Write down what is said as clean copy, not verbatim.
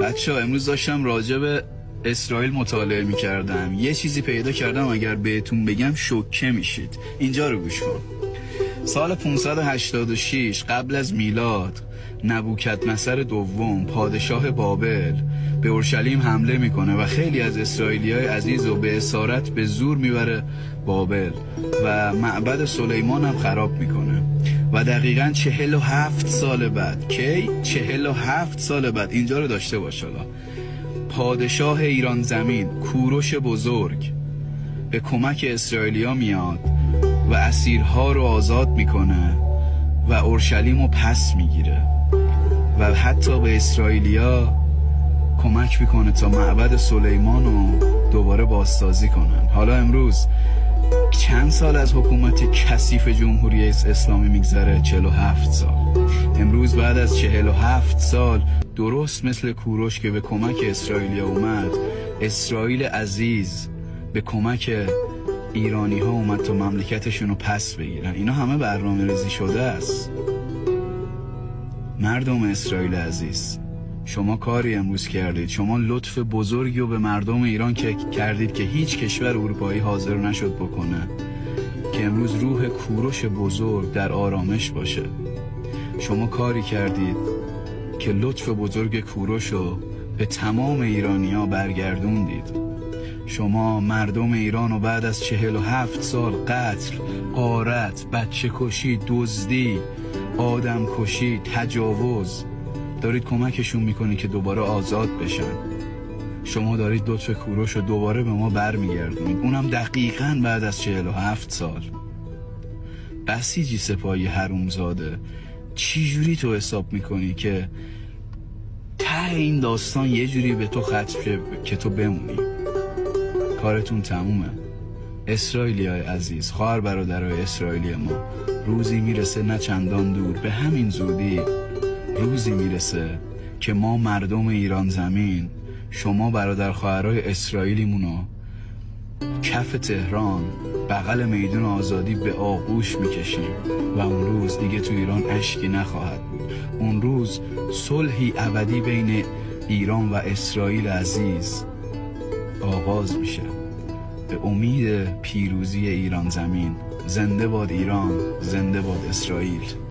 بچه ها امروز داشتم راجع به اسرائیل مطالعه می کردم. یه چیزی پیدا کردم اگر بهتون بگم شوکه میشید. اینجا رو گوش کن. سال 586 قبل از میلاد نبوکدنصر دوم پادشاه بابل به اورشلیم حمله میکنه و خیلی از اسرائیلیای عزیز رو به اسارت به زور میبره بابل و معبد سلیمان هم خراب میکنه و دقیقاً 47 سال بعد، کی؟ 47 سال بعد، اینجا رو داشته باش حالا، پادشاه ایران زمین کوروش بزرگ به کمک اسرائیلیا میاد و اسیرها رو آزاد میکنه و اورشلیم رو پس میگیره و حتی به اسرائیلیا کمک میکنه تا معبد سلیمان رو دوباره بازسازی کنن. حالا امروز چند سال از حکومت کثیف جمهوری اسلامی میگذره؟ 47 سال. امروز بعد از 47 سال درست مثل کوروش که به کمک اسرائیلیا اومد، اسرائیل عزیز به کمک ایرانی ها اومد تا مملکتشون رو پس بگیرن. اینا همه برنامه ریزی شده است. مردم اسرائیل عزیز، شما کاری امروز کردید، شما لطف بزرگی رو به مردم ایران که کردید که هیچ کشور اروپایی حاضر نشد بکنه که امروز روح کوروش بزرگ در آرامش باشه. شما کاری کردید که لطف بزرگ کوروش رو به تمام ایرانی‌ها برگردوندید. شما مردم ایران رو بعد از 47 سال قتل، غارت، بچه کشی، دزدی، آدم کشی، تجاوز دارید کمکشون میکنید که دوباره آزاد بشن. شما دارید لطف کوروش رو دوباره به ما برمیگردونید، اونم دقیقاً بعد از 47 سال. بسیجی سپاهی حرومزاده، چی جوری تو حساب میکنی که ته این داستان یه جوری به تو ختم شه که تو بمونی؟ کارتون تمومه. اسرائیلیای عزیز، خواهر برادرای اسرائیلی ما، روزی میرسه نه چندان دور، به همین زودی روزی میرسه که ما مردم ایران زمین، شما برادر خواهرای اسرائیلیمونو کف تهران بغل میدون آزادی به آغوش میکشیم و اون روز دیگه تو ایران اشکی نخواهد بود. اون روز صلحی ابدی بین ایران و اسرائیل عزیز آغاز میشه. به امید پیروزی ایران زمین. زنده باد ایران، زنده باد اسرائیل.